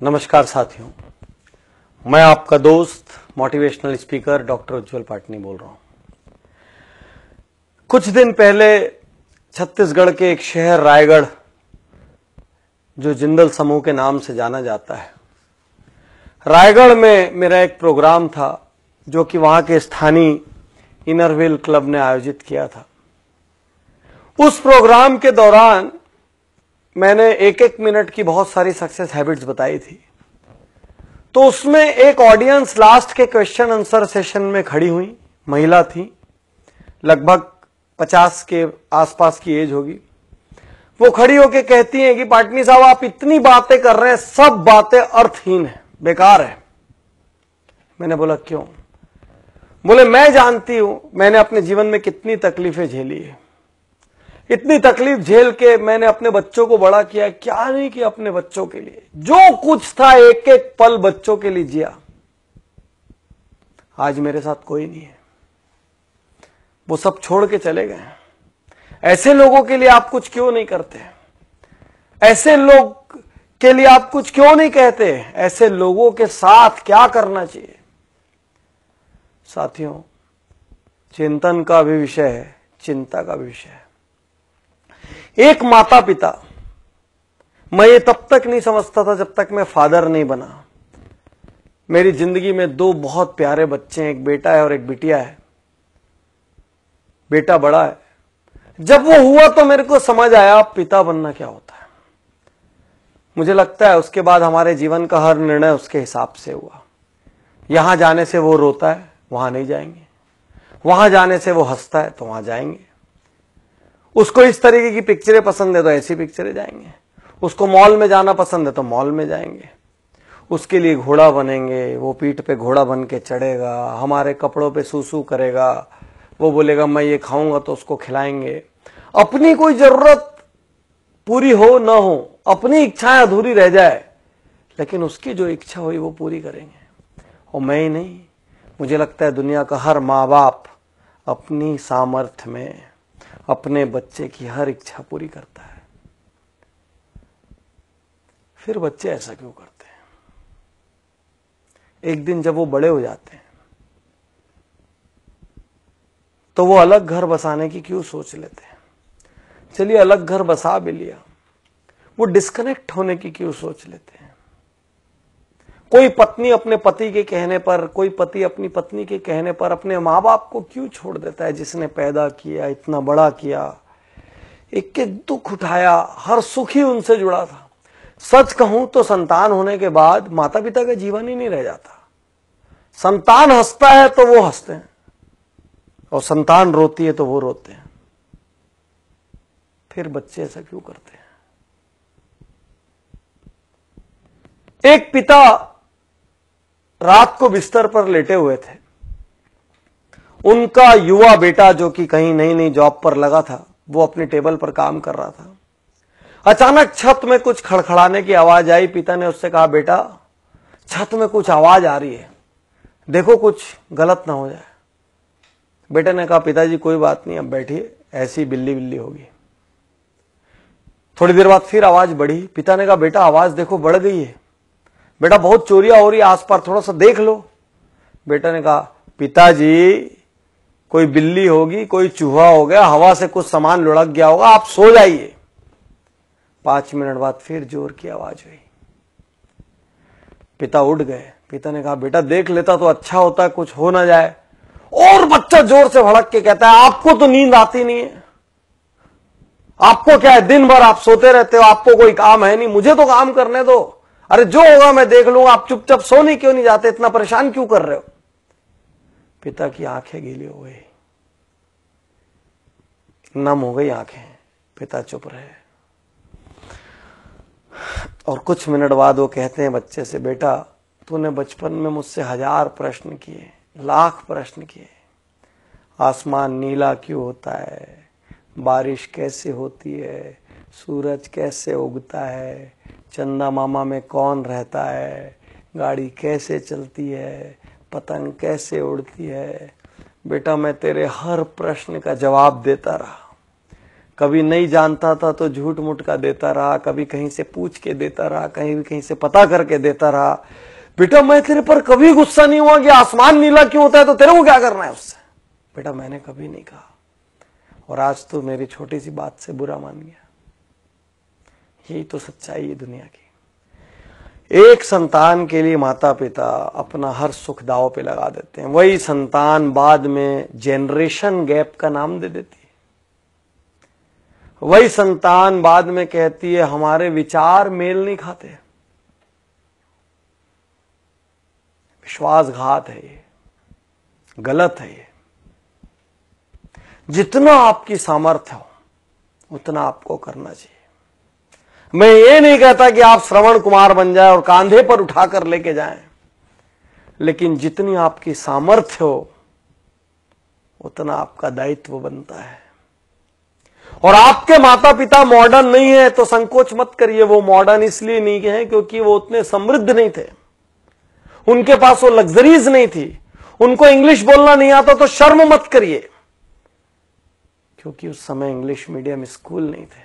नमस्कार साथियों, मैं आपका दोस्त मोटिवेशनल स्पीकर डॉक्टर उज्जवल पाटनी बोल रहा हूं। कुछ दिन पहले छत्तीसगढ़ के एक शहर रायगढ़, जो जिंदल समूह के नाम से जाना जाता है, रायगढ़ में मेरा एक प्रोग्राम था जो कि वहां के स्थानीय इनरव्हील क्लब ने आयोजित किया था। उस प्रोग्राम के दौरान मैंने एक एक मिनट की बहुत सारी सक्सेस हैबिट्स बताई थी। तो उसमें एक ऑडियंस लास्ट के क्वेश्चन आंसर सेशन में खड़ी हुई, महिला थी, लगभग 50 के आसपास की एज होगी। वो खड़ी होके कहती हैं कि पाटनी साहब, आप इतनी बातें कर रहे हैं, सब बातें अर्थहीन है, बेकार है। मैंने बोला क्यों? बोले मैं जानती हूं मैंने अपने जीवन में कितनी तकलीफें झेली है। इतनी तकलीफ झेल के मैंने अपने बच्चों को बड़ा किया, क्या नहीं किया अपने बच्चों के लिए, जो कुछ था एक एक पल बच्चों के लिए जिया। आज मेरे साथ कोई नहीं है, वो सब छोड़ के चले गए। ऐसे लोगों के लिए आप कुछ क्यों नहीं करते? ऐसे लोग के लिए आप कुछ क्यों नहीं कहते? ऐसे लोगों के साथ क्या करना चाहिए? साथियों, चिंतन का भी विषय है, चिंता का भी विषय है। एक माता पिता, मैं ये तब तक नहीं समझता था जब तक मैं फादर नहीं बना। मेरी जिंदगी में दो बहुत प्यारे बच्चे हैं, एक बेटा है और एक बिटिया है। बेटा बड़ा है। जब वो हुआ तो मेरे को समझ आया पिता बनना क्या होता है। मुझे लगता है उसके बाद हमारे जीवन का हर निर्णय उसके हिसाब से हुआ। यहां जाने से वो रोता है, वहां नहीं जाएंगे। वहां जाने से वो हंसता है तो वहां जाएंगे। उसको इस तरीके की पिक्चरें पसंद है तो ऐसी पिक्चरें जाएंगे। उसको मॉल में जाना पसंद है तो मॉल में जाएंगे। उसके लिए घोड़ा बनेंगे, वो पीठ पे घोड़ा बन के चढ़ेगा, हमारे कपड़ों पे सूसू करेगा, वो बोलेगा मैं ये खाऊंगा तो उसको खिलाएंगे। अपनी कोई जरूरत पूरी हो ना हो, अपनी इच्छाएं अधूरी रह जाए, लेकिन उसकी जो इच्छा हुई वो पूरी करेंगे। और मैं ही नहीं, मुझे लगता है दुनिया का हर माँ बाप अपनी सामर्थ्य में अपने बच्चे की हर इच्छा पूरी करता है। फिर बच्चे ऐसा क्यों करते हैं? एक दिन जब वो बड़े हो जाते हैं तो वो अलग घर बसाने की क्यों सोच लेते हैं? चलिए अलग घर बसा भी लिया, वो डिस्कनेक्ट होने की क्यों सोच लेते हैं? कोई पत्नी अपने पति के कहने पर, कोई पति अपनी पत्नी के कहने पर अपने माँ बाप को क्यों छोड़ देता है, जिसने पैदा किया, इतना बड़ा किया, एक एक दुख उठाया, हर सुख ही उनसे जुड़ा था। सच कहूं तो संतान होने के बाद माता पिता का जीवन ही नहीं रह जाता। संतान हंसता है तो वो हंसते हैं, और संतान रोती है तो वो रोते हैं। फिर बच्चे ऐसा क्यों करते हैं? एक पिता रात को बिस्तर पर लेटे हुए थे। उनका युवा बेटा, जो कि कहीं नई नई जॉब पर लगा था, वो अपने टेबल पर काम कर रहा था। अचानक छत में कुछ खड़खड़ाने की आवाज आई। पिता ने उससे कहा, बेटा छत में कुछ आवाज आ रही है, देखो कुछ गलत ना हो जाए। बेटे ने कहा, पिताजी कोई बात नहीं, अब बैठिए, ऐसी बिल्ली बिल्ली होगी। थोड़ी देर बाद फिर आवाज बढ़ी। पिता ने कहा, बेटा आवाज देखो बढ़ गई है, बेटा बहुत चोरियां हो रही है आस पास, थोड़ा सा देख लो। बेटा ने कहा, पिताजी कोई बिल्ली होगी, कोई चूहा हो गया, हवा से कुछ सामान लुढ़क गया होगा, आप सो जाइए। 5 मिनट बाद फिर जोर की आवाज हुई। पिता उठ गए। पिता ने कहा, बेटा देख लेता तो अच्छा होता, कुछ हो ना जाए। और बच्चा जोर से भड़क के कहता है, आपको तो नींद आती नहीं है, आपको क्या है, दिन भर आप सोते रहते हो, आपको कोई काम है नहीं, मुझे तो काम करने दो, अरे जो होगा मैं देख लूंगा, आप चुपचाप सोने क्यों नहीं जाते, इतना परेशान क्यों कर रहे हो? पिता की आंखें गीली हो गई, नम हो गई आंखें। पिता चुप रहे। और कुछ मिनट बाद वो कहते हैं बच्चे से, बेटा तूने बचपन में मुझसे 1000 प्रश्न किए, लाख प्रश्न किए। आसमान नीला क्यों होता है, बारिश कैसे होती है, सूरज कैसे उगता है, चंदा मामा में कौन रहता है, गाड़ी कैसे चलती है, पतंग कैसे उड़ती है। बेटा मैं तेरे हर प्रश्न का जवाब देता रहा, कभी नहीं जानता था तो झूठ मूठ का देता रहा, कभी कहीं से पूछ के देता रहा, कहीं से पता करके देता रहा। बेटा मैं तेरे पर कभी गुस्सा नहीं हुआ कि आसमान नीला क्यों होता है, तो तेरे को क्या करना है उससे। बेटा मैंने कभी नहीं कहा, और आज तो मेरी छोटी सी बात से बुरा मान गया। यही तो सच्चाई है दुनिया की। एक संतान के लिए माता पिता अपना हर सुख दांव पे लगा देते हैं, वही संतान बाद में जेनरेशन गैप का नाम दे देती है। वही संतान बाद में कहती है हमारे विचार मेल नहीं खाते। विश्वासघात है ये, गलत है ये। जितना आपकी सामर्थ्य हो उतना आपको करना चाहिए। मैं ये नहीं कहता कि आप श्रवण कुमार बन जाए और कांधे पर उठाकर लेके जाएं, लेकिन जितनी आपकी सामर्थ्य हो उतना आपका दायित्व बनता है। और आपके माता पिता मॉडर्न नहीं है तो संकोच मत करिए। वो मॉडर्न इसलिए नहीं है क्योंकि वो उतने समृद्ध नहीं थे, उनके पास वो लग्जरीज नहीं थी, उनको इंग्लिश बोलना नहीं आता तो शर्म मत करिए, क्योंकि उस समय इंग्लिश मीडियम स्कूल नहीं थे,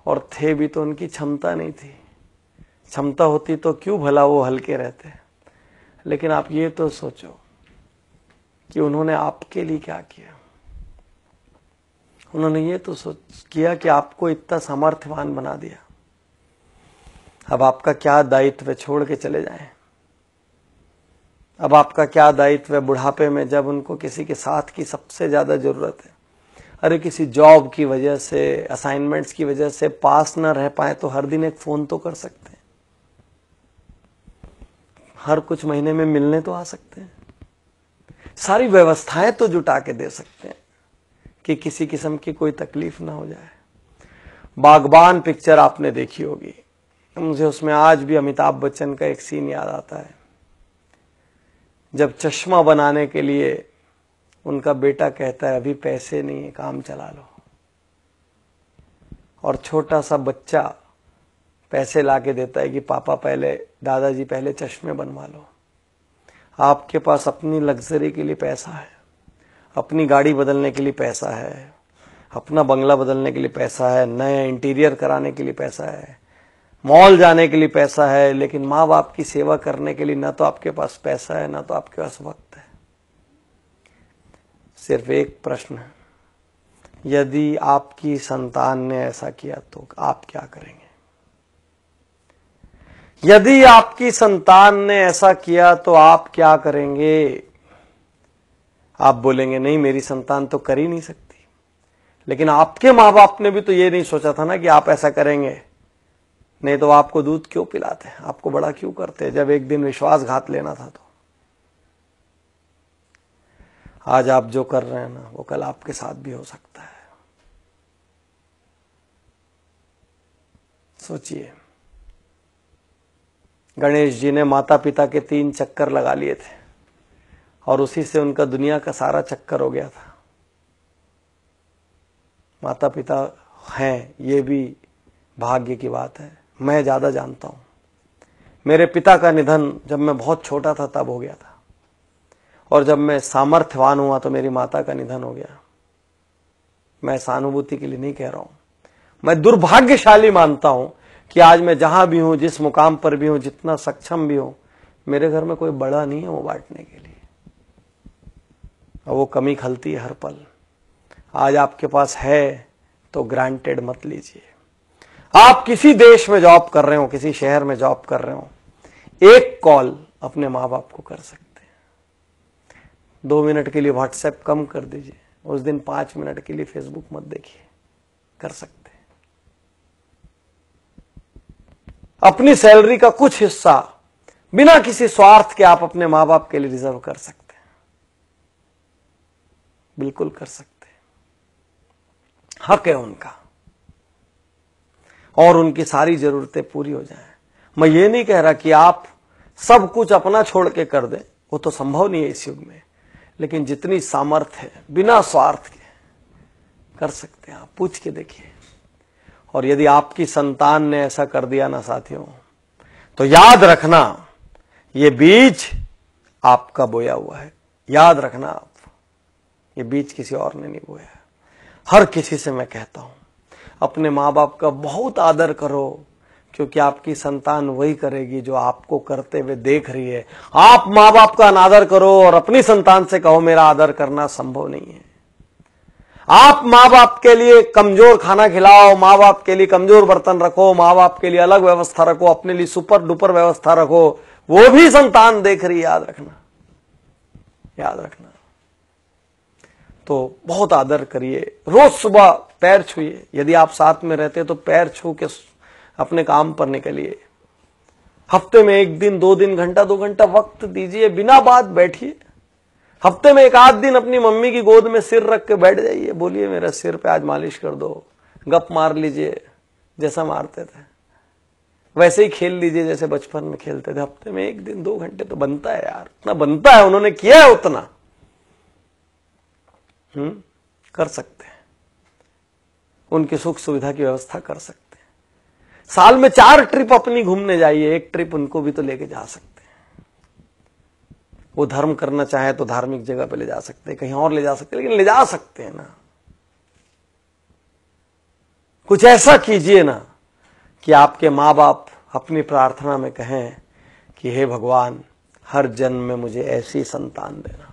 और थे भी तो उनकी क्षमता नहीं थी। क्षमता होती तो क्यों भला वो हल्के रहते। लेकिन आप ये तो सोचो कि उन्होंने आपके लिए क्या किया। उन्होंने ये तो किया कि आपको इतना सामर्थ्यवान बना दिया। अब आपका क्या दायित्व है, छोड़ के चले जाएं। अब आपका क्या दायित्व है बुढ़ापे में, जब उनको किसी के साथ की सबसे ज्यादा जरूरत है। अरे किसी जॉब की वजह से, असाइनमेंट्स की वजह से पास ना रह पाए तो हर दिन एक फोन तो कर सकते हैं, हर कुछ महीने में मिलने तो आ सकते हैं, सारी व्यवस्थाएं तो जुटा के दे सकते हैं कि किसी किस्म की कोई तकलीफ ना हो जाए। बागबान पिक्चर आपने देखी होगी, मुझे उसमें आज भी अमिताभ बच्चन का एक सीन याद आता है, जब चश्मा बनाने के लिए उनका बेटा कहता है अभी पैसे नहीं है, काम चला लो, और छोटा सा बच्चा पैसे लाके देता है कि पापा पहले, दादाजी पहले चश्मे बनवा लो। आपके पास अपनी लग्जरी के लिए पैसा है, अपनी गाड़ी बदलने के लिए पैसा है, अपना बंगला बदलने के लिए पैसा है, नए इंटीरियर कराने के लिए पैसा है, मॉल जाने के लिए पैसा है, लेकिन माँ बाप की सेवा करने के लिए ना तो आपके पास पैसा है ना तो आपके पास वक्त है। सिर्फ एक प्रश्न है, यदि आपकी संतान ने ऐसा किया तो आप क्या करेंगे? यदि आपकी संतान ने ऐसा किया तो आप क्या करेंगे? आप बोलेंगे नहीं मेरी संतान तो कर ही नहीं सकती, लेकिन आपके माँ बाप ने भी तो ये नहीं सोचा था ना कि आप ऐसा करेंगे, नहीं तो आपको दूध क्यों पिलाते, आपको बड़ा क्यों करते जब एक दिन विश्वासघात लेना था। तो आज आप जो कर रहे हैं ना वो कल आपके साथ भी हो सकता है। सोचिए, गणेश जी ने माता पिता के 3 चक्कर लगा लिए थे और उसी से उनका दुनिया का सारा चक्कर हो गया था। माता पिता हैं ये भी भाग्य की बात है, मैं ज्यादा जानता हूं। मेरे पिता का निधन जब मैं बहुत छोटा था तब हो गया था, और जब मैं सामर्थ्यवान हुआ तो मेरी माता का निधन हो गया। मैं सहानुभूति के लिए नहीं कह रहा हूं, मैं दुर्भाग्यशाली मानता हूं कि आज मैं जहां भी हूं, जिस मुकाम पर भी हूं, जितना सक्षम भी हूं, मेरे घर में कोई बड़ा नहीं है वो बांटने के लिए, और वो कमी खलती है हर पल। आज आपके पास है तो ग्रांटेड मत लीजिए। आप किसी देश में जॉब कर रहे हो, किसी शहर में जॉब कर रहे हो, एक कॉल अपने माँ बाप को कर सकते हैं। 2 मिनट के लिए व्हाट्सएप कम कर दीजिए, उस दिन 5 मिनट के लिए फेसबुक मत देखिए, कर सकते हैं। अपनी सैलरी का कुछ हिस्सा बिना किसी स्वार्थ के आप अपने माँ बाप के लिए रिजर्व कर सकते हैं, बिल्कुल कर सकते हैं, हक है उनका, और उनकी सारी जरूरतें पूरी हो जाएं। मैं ये नहीं कह रहा कि आप सब कुछ अपना छोड़ के कर दें, वो तो संभव नहीं है इस युग में, लेकिन जितनी सामर्थ्य है बिना स्वार्थ के कर सकते हैं। आप पूछ के देखिए। और यदि आपकी संतान ने ऐसा कर दिया ना साथियों, तो याद रखना ये बीज आपका बोया हुआ है। याद रखना आप, ये बीज किसी और ने नहीं बोया है। हर किसी से मैं कहता हूं, अपने माँ बाप का बहुत आदर करो, क्योंकि आपकी संतान वही करेगी जो आपको करते हुए देख रही है। आप माँ बाप का अनादर करो और अपनी संतान से कहो मेरा आदर करना संभव नहीं है। आप माँ बाप के लिए कमजोर खाना खिलाओ, माँ बाप के लिए कमजोर बर्तन रखो, माँ बाप के लिए अलग व्यवस्था रखो, अपने लिए सुपर डुपर व्यवस्था रखो, वो भी संतान देख रही है, याद रखना, याद रखना। तो बहुत आदर करिए, रोज सुबह पैर छूइए, यदि आप साथ में रहते तो पैर छू के अपने काम पर निकलिए। हफ्ते में 1 दिन 2 दिन घंटा 2 घंटा वक्त दीजिए, बिना बात बैठिए। हफ्ते में 1 आध दिन अपनी मम्मी की गोद में सिर रख के बैठ जाइए, बोलिए मेरा सिर पे आज मालिश कर दो, गप मार लीजिए जैसा मारते थे, वैसे ही खेल लीजिए जैसे बचपन में खेलते थे। हफ्ते में 1 दिन 2 घंटे तो बनता है यार, उतना बनता है, उन्होंने किया है उतना। कर सकते हैं, उनकी सुख सुविधा की व्यवस्था कर सकते हैं। साल में 4 ट्रिप अपनी घूमने जाइए, 1 ट्रिप उनको भी तो लेके जा सकते हैं। वो धर्म करना चाहे तो धार्मिक जगह पे ले जा सकते हैं, कहीं और ले जा सकते हैं, लेकिन ले जा सकते हैं ना। कुछ ऐसा कीजिए ना कि आपके माँ बाप अपनी प्रार्थना में कहें कि हे भगवान, हर जन्म में मुझे ऐसी संतान देना।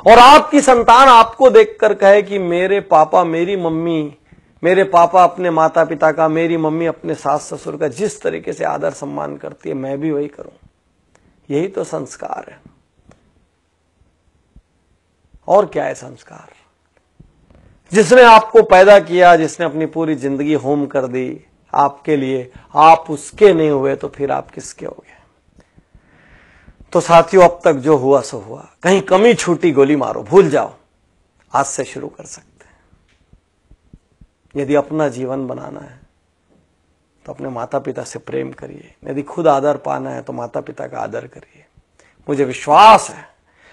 और आपकी संतान आपको देखकर कहे कि मेरे पापा मेरी मम्मी, मेरे पापा अपने माता पिता का, मेरी मम्मी अपने सास ससुर का जिस तरीके से आदर सम्मान करती है, मैं भी वही करूं। यही तो संस्कार है। और क्या है संस्कार? जिसने आपको पैदा किया, जिसने अपनी पूरी जिंदगी होम कर दी आपके लिए, आप उसके नहीं हुए तो फिर आप किसके हो गए? तो साथियों, अब तक जो हुआ सो हुआ, कहीं कमी छूटी गोली मारो, भूल जाओ, आज से शुरू कर सकते हैं। यदि अपना जीवन बनाना है तो अपने माता पिता से प्रेम करिए, यदि खुद आदर पाना है तो माता पिता का आदर करिए। मुझे विश्वास है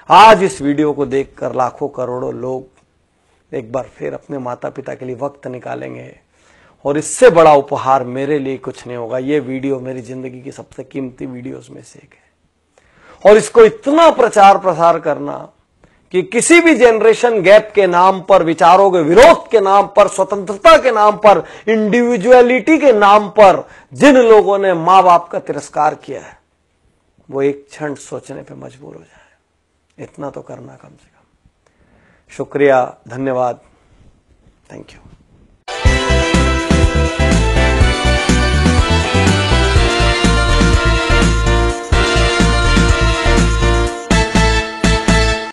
आज इस वीडियो को देखकर लाखों करोड़ों लोग एक बार फिर अपने माता पिता के लिए वक्त निकालेंगे, और इससे बड़ा उपहार मेरे लिए कुछ नहीं होगा। ये वीडियो मेरी जिंदगी की सबसे कीमती वीडियोस में से एक है, और इसको इतना प्रचार प्रसार करना कि किसी भी जनरेशन गैप के नाम पर, विचारों के विरोध के नाम पर, स्वतंत्रता के नाम पर, इंडिविजुअलिटी के नाम पर जिन लोगों ने मां बाप का तिरस्कार किया है, वो एक क्षण सोचने पे मजबूर हो जाए। इतना तो करना कम से कम। शुक्रिया, धन्यवाद, थैंक यू।